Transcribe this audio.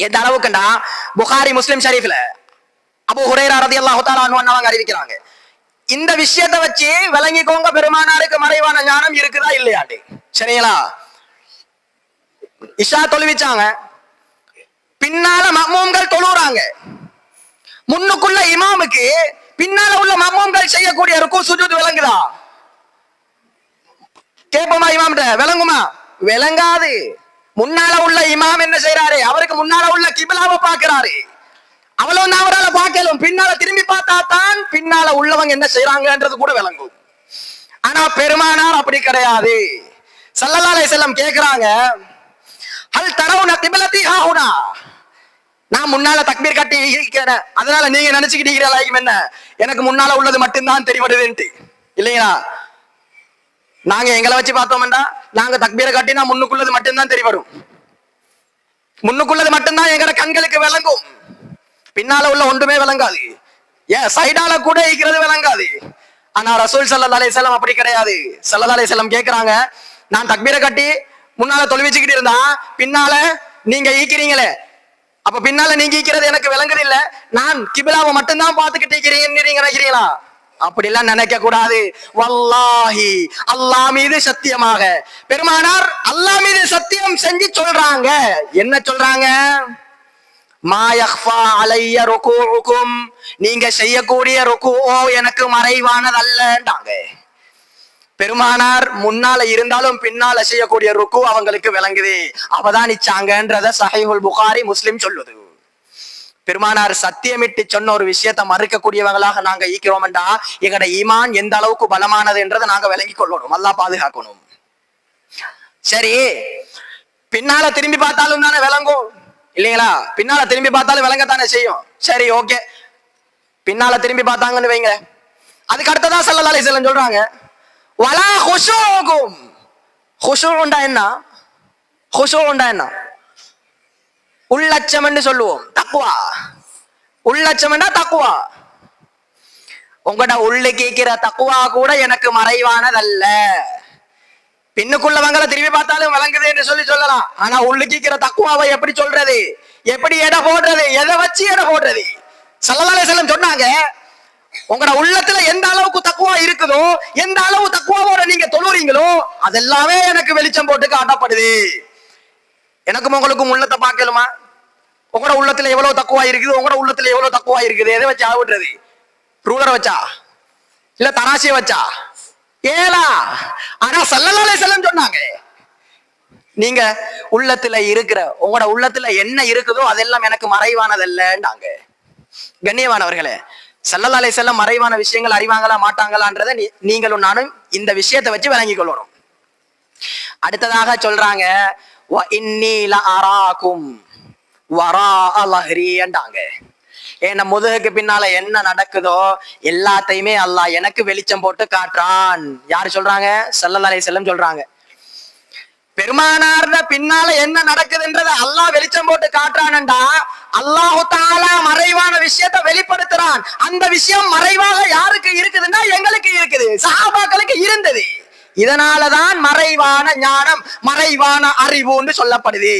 எந்த அளவுக்குண்டா புகாரி முஸ்லிம் ஷரீஃப்ல அபூ ஹுரைரா ரலியல்லாஹு தஆலா அன்ஹு அவங்க அறிவிக்கிறாங்க, இந்த விஷயத்தை வச்சு விளங்கிக்கோங்க பெருமானாருக்கு மறைவான ஞானம் இருக்குதா இல்லையாண்டு. சரிங்களா? இஷா தொழுவிச்சாங்க, பின்னால மக்மூம்கள் தொழுறாங்க, முன்னுக்குள்ள இமாமுக்கு பின்னால உள்ள மக்மூம்கள் செய்யக்கூடிய ருக்கு சுஜூத் விளங்குதா? கேட்போமா இமாம்கிட்ட? விளங்குமா? விளங்காது. முன்னால உள்ள இமாம் என்ன செய்யறாரு? அவருக்கு முன்னால உள்ள கிபிலாவை பாக்குறாரு, அவ்வளவு அவரால் பார்க்கலும். பின்னால திரும்பி பார்த்தா தான் பின்னால உள்ளவங்க என்ன செய்யறாங்கன்றது கூட விளங்கும். ஆனா பெருமானார் அப்படி கிடையாது. ஸல்லல்லாஹு அலைஹி வஸல்லம் கேக்குறாங்க, ஹல் தரவுன கிப்லதி ஹாஹுனா, நான் முன்னால தக்பீர் கட்டி இருக்கிறேன், அதனால நீங்க நினைச்சுக்கிட்டீங்களா என்ன எனக்கு முன்னால உள்ளது மட்டும்தான் தெரிவதுன்ட்டு? இல்லைங்களா? நாங்க எங்களை வச்சு பார்த்தோம்டா, நாங்க தக்பீரை கட்டி நான் முன்னுக்குள்ளது மட்டும்தான் தெரிய வரும், முன்னுக்குள்ளது மட்டும்தான் எங்கட கண்களுக்கு விளங்கும், பின்னால உள்ள ஒன்றுமே விளங்காது, ஏன் சைடால கூட இருக்கிறது விளங்காது. ஆனா ரசூல் ஸல்லல்லாஹு அலைஹி வஸல்லம் அப்படி கிடையாது. ஸல்லல்லாஹு அலைஹி வஸல்லம் கேக்குறாங்க, நான் தக்பீரை கட்டி முன்னால தொழுவிச்சுக்கிட்டு இருந்தா பின்னால நீங்க ஈக்கிறீங்களே, அப்ப பின்னால நீங்க ஈக்கிறது எனக்கு விளங்குது இல்ல, நான் கிபிலாவை மட்டும்தான் பார்த்துக்கிட்டு ஈக்கிறீங்கன்னு நீங்க நினைக்கிறீங்களா? அப்படிலாம் நினைக்க கூடாது. வல்லாஹி, அல்லாஹ் மீது சத்தியமாக, பெருமானார் அல்லாஹ் மீது சத்தியம் செஞ்சு சொல்றாங்க. என்ன சொல்றாங்க? மா யக்ஃபா அலைய ருகூஉகும், நீங்க செய்யக்கூடிய ருகூஓ எனக்கு மறைவானதல்லன்றாங்க. பெருமானார் முன்னால இருந்தாலும் பின்னால செய்யக்கூடிய ருக்கு அவங்களுக்கு விளங்குது, அவதானிச்சாங்கன்றத ஸஹீஹுல் புகாரி முஸ்லிம் சொல்லுது. பெருமானார் சத்தியமிட்டு சொன்ன ஒரு விஷயத்தை மறுக்கக்கூடியவங்களாக நாங்க ஈக்கிறோம்டா எங்கட ஈமான் எந்த அளவுக்கு பலமானது என்றதை நாங்க விளங்கிக் கொள்ளணும், அல்லாஹ் பாதுகாக்கணும். சரி, பின்னால திரும்பி பார்த்தாலும் தானே விளங்கும், இல்லைங்களா? பின்னால திரும்பி பார்த்தாலும் விளங்கத்தானே செய்யும். சரி, ஓகே, பின்னால திரும்பி பார்த்தாங்கன்னு வைங்க, அதுக்கு அடுத்ததான் ஸல்லல்லாஹு அலைஹி வஸல்லம் சொல்றாங்க, வலா ஹுஷூஉகும். ஹுஷூஉண்டா என்ன? ஹுஷூஉண்டா என்ன? உள்ளச்சம் என்று சொல்லுவோம், தக்வா. உள்ளச்சம் என்றா தக்வா. உங்கட உள்ள கேட்கிற தக்வா கூட எனக்கு மறைவானதல்ல. பின்னுக்குள்ளவங்களை திரும்பி பார்த்தாலும் விளங்குது என்று சொல்லலாம். ஆனா உள்ள கேட்கிற தக்வாவை எப்படி சொல்றது? எப்படி எடை போடுறது? எதை வச்சு எடை போடுறது? ஸல்லல்லாஹு அலைஹி வஸல்லம் சொன்னாங்க, உங்களோட உள்ளத்துல எந்த அளவுக்கு தக்குவா இருக்குதோ, எந்த அளவு தக்குவாவோட நீங்க தொழுறீங்களோ அதெல்லாமே எனக்கு வெளிச்சம் போட்டு காட்டப்படுது. எனக்கும் உங்களுக்கும் உள்ளத்தை பார்க்கலுமா? உங்களோட உள்ளத்துல எவ்வளவு தக்குவா இருக்குது, உங்களோட உள்ளத்துல எவ்வளவு தக்குவா இருக்குது, எதை வச்சு ஆவிடுறது? ரூலரை வச்சா இல்ல தராசிய வச்சா? ஏலா. ஆனா ஸல்லல்லாஹு அலைஹி வஸல்லம் சொன்னாங்க, நீங்க உள்ளத்துல இருக்கிற உங்களோட உள்ளத்துல என்ன இருக்குதோ அதெல்லாம் எனக்கு மறைவானதல்லன்றாங்க. கண்ணியமானவர்களே, ஸல்லல்லாஹு அலைஹி வஸல்லம் மறைவான விஷயங்கள் அறிவாங்களா மாட்டாங்களான்றதை நீங்களும் நானும் இந்த விஷயத்தை வச்சு விளங்கிக் கொள்ளணும். அடுத்ததாக சொல்றாங்க, வ இன்னீ லஅராகும் வராஅ ظஹரி என்றாங்க. ஏன்னா முதுகுக்கு பின்னால என்ன நடக்குதோ எல்லாத்தையுமே அல்லாஹ் எனக்கு வெளிச்சம் போட்டு காட்டுறான். யாரு சொல்றாங்க? ஸல்லல்லாஹு அலைஹி வஸல்லம் சொல்றாங்க. பெருமானார்ல பின்னால என்ன நடக்குதுன்றத அல்லாஹ் வெளிச்சம் போட்டு காட்டுறான்டா, அல்லாஹு தஆலா மறைவான விஷயத்தை வெளிப்படுத்துறான். அந்த விஷயம் மறைவாக யாருக்கு இருக்குதுன்னா எங்களுக்கு இருக்குது, சஹாபாக்களுக்கு இருந்தது. இதனாலதான் மறைவான ஞானம், மறைவான அறிவுன்னு சொல்லப்படுது.